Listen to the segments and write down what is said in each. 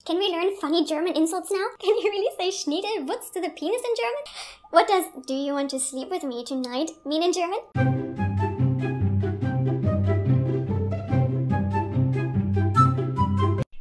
Can we learn funny German insults now? Can you really say Schniedel-Wutz to the penis in German? What does "do you want to sleep with me tonight" mean in German?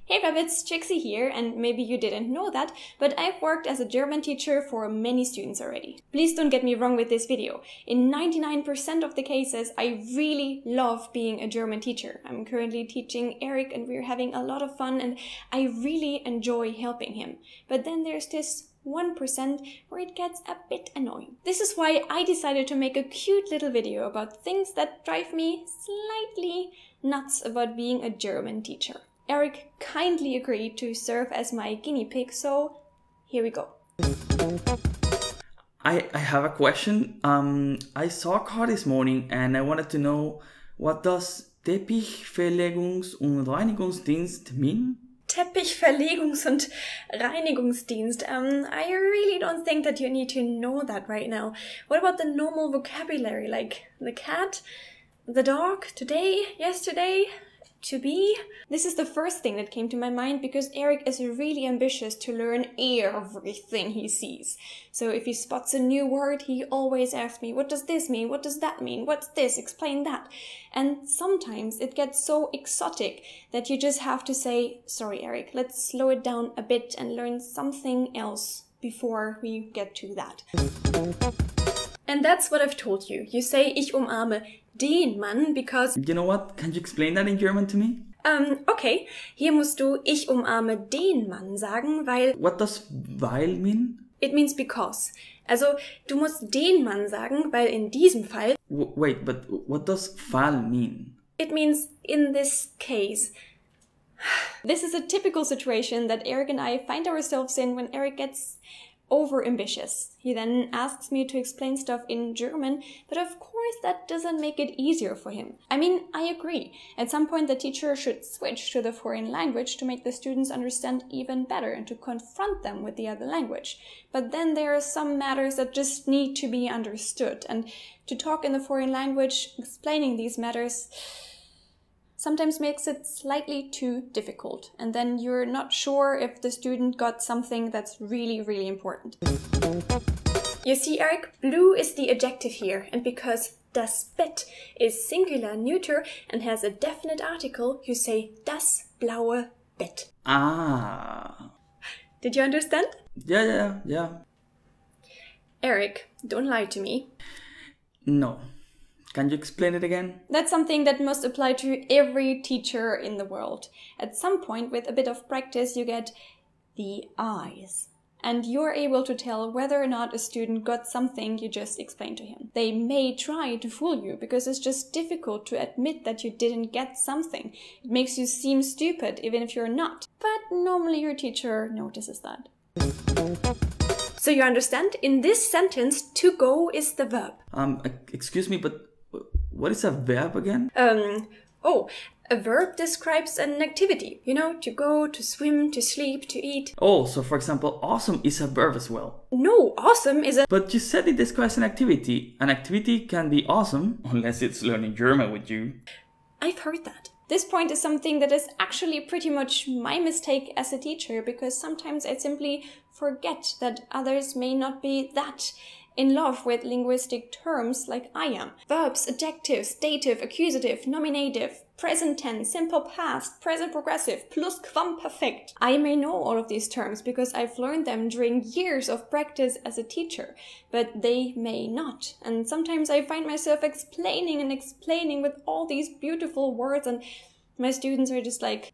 Hey Rabbits, Trixie here, and maybe you didn't know that, but I've worked as a German teacher for many students already. Please don't get me wrong with this video. In 99% of the cases, I really love being a German teacher. I'm currently teaching Eric and we're having a lot of fun and I really enjoy helping him. But then there's this 1% where it gets a bit annoying. This is why I decided to make a cute little video about things that drive me slightly nuts about being a German teacher. Eric kindly agreed to serve as my guinea pig, so here we go. I have a question. I saw a car this morning and I wanted to know, what does Teppichverlegungs- und Reinigungsdienst mean? Teppichverlegungs- und Reinigungsdienst. I really don't think that you need to know that right now. What about the normal vocabulary, like the cat, the dog, today, yesterday? To be? This is the first thing that came to my mind because Eric is really ambitious to learn everything he sees. So if he spots a new word, he always asks me, what does this mean? What does that mean? What's this? Explain that. And sometimes it gets so exotic that you just have to say, sorry Eric, let's slow it down a bit and learn something else before we get to that. And that's what I've told you. You say, ich umarme den Mann because... You know what? Can you explain that in German to me? Okay. Hier musst du ich umarme den Mann sagen, weil... What does weil mean? It means because. Also, du musst den Mann sagen, weil in diesem Fall... Wait, but what does Fall mean? It means in this case. This is a typical situation that Eric and I find ourselves in when Eric gets over-ambitious. He then asks me to explain stuff in German, but of course that doesn't make it easier for him. I mean, I agree. At some point the teacher should switch to the foreign language to make the students understand even better and to confront them with the other language. But then there are some matters that just need to be understood, and to talk in the foreign language, explaining these matters, sometimes makes it slightly too difficult, and then you're not sure if the student got something that's really, really important. You see, Eric, blue is the adjective here, and because das Bett is singular neuter and has a definite article, you say das blaue Bett. Ah. Did you understand? Yeah. Eric, don't lie to me. No. Can you explain it again? That's something that must apply to every teacher in the world. At some point, with a bit of practice, you get the eyes. And you're able to tell whether or not a student got something you just explained to him. They may try to fool you because it's just difficult to admit that you didn't get something. It makes you seem stupid even if you're not. But normally your teacher notices that. So you understand? In this sentence, to go is the verb. Excuse me, but what is a verb again? A verb describes an activity. You know, to go, to swim, to sleep, to eat. Oh, so for example, awesome is a verb as well. No, awesome is a... But you said it describes an activity. An activity can be awesome, unless it's learning German with you. I've heard that. This point is something that is actually pretty much my mistake as a teacher, because sometimes I simply forget that others may not be that in love with linguistic terms like I am. Verbs, adjectives, dative, accusative, nominative, present tense, simple past, present progressive, plusquamperfekt. I may know all of these terms because I've learned them during years of practice as a teacher, but they may not. And sometimes I find myself explaining and explaining with all these beautiful words and my students are just like...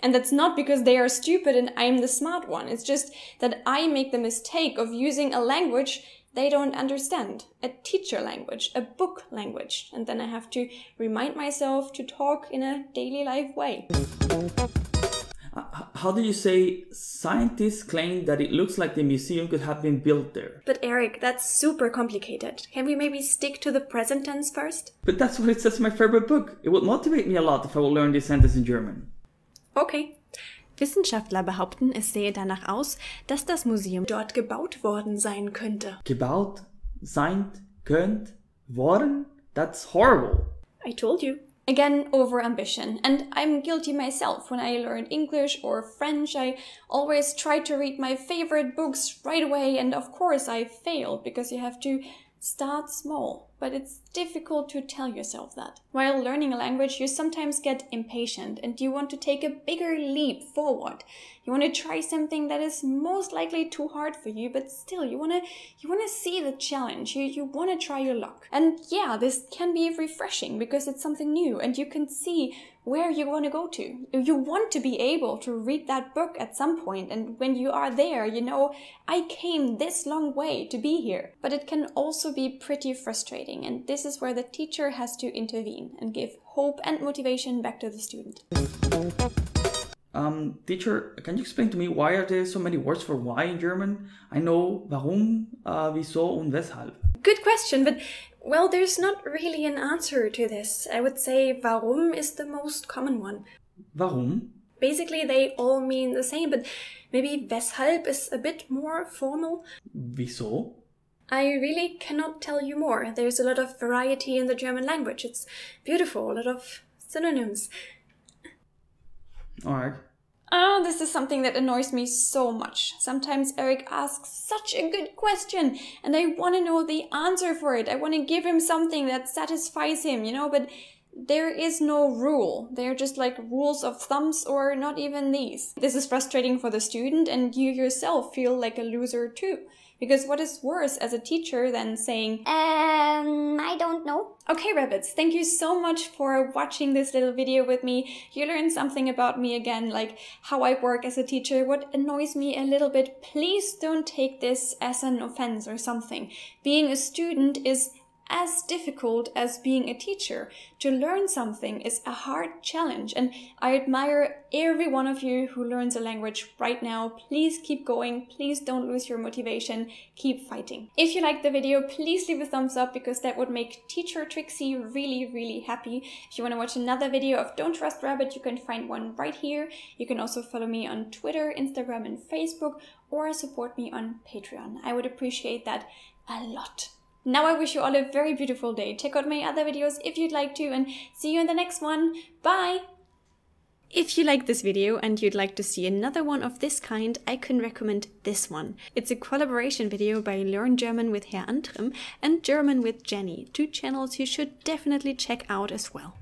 And that's not because they are stupid and I'm the smart one. It's just that I make the mistake of using a language they don't understand. A teacher language, a book language. And then I have to remind myself to talk in a daily life way. How do you say scientists claim that it looks like the museum could have been built there? But Eric, that's super complicated. Can we maybe stick to the present tense first? But that's what it says in my favorite book. It would motivate me a lot if I would learn this sentence in German. Okay. Wissenschaftler behaupten, es sähe danach aus, dass das Museum dort gebaut worden sein könnte. Gebaut, sein, könnt, worden? That's horrible. I told you. Again, over-ambition. And I'm guilty myself. When I learned English or French, I always tried to read my favorite books right away, and of course I failed, because you have to start small. But it's difficult to tell yourself that. While learning a language, you sometimes get impatient and you want to take a bigger leap forward. You want to try something that is most likely too hard for you, but still you want to see the challenge. You want to try your luck. And yeah, this can be refreshing because it's something new and you can see where you want to go to. You want to be able to read that book at some point, and when you are there, you know, I came this long way to be here. But it can also be pretty frustrating, and this is where the teacher has to intervene and give hope and motivation back to the student. Teacher, can you explain to me why are there so many words for why in German? I know warum, wieso und weshalb. Good question, but well, there's not really an answer to this. I would say warum is the most common one. Warum? Basically, they all mean the same, but maybe weshalb is a bit more formal. Wieso? I really cannot tell you more. There's a lot of variety in the German language. It's beautiful, a lot of synonyms. Alright. Oh, this is something that annoys me so much. Sometimes Eric asks such a good question and I want to know the answer for it. I want to give him something that satisfies him, you know, but there is no rule. They're just like rules of thumbs, or not even these. This is frustrating for the student, and you yourself feel like a loser too. Because what is worse as a teacher than saying, I don't know. Okay, rabbits, thank you so much for watching this little video with me. You learned something about me again, like how I work as a teacher, what annoys me a little bit. Please don't take this as an offense or something. Being a student is as difficult as being a teacher. To learn something is a hard challenge, and I admire every one of you who learns a language right now. Please keep going. Please don't lose your motivation. Keep fighting. If you liked the video, please leave a thumbs up, because that would make teacher Trixie really, really happy. If you want to watch another video of Don't Trust Rabbit, you can find one right here. You can also follow me on Twitter, Instagram, and Facebook, or support me on Patreon. I would appreciate that a lot. Now I wish you all a very beautiful day. Check out my other videos if you'd like to, and see you in the next one. Bye! If you like this video and you'd like to see another one of this kind, I can recommend this one. It's a collaboration video by Learn German with Herr Antrim and German with Jenny, two channels you should definitely check out as well.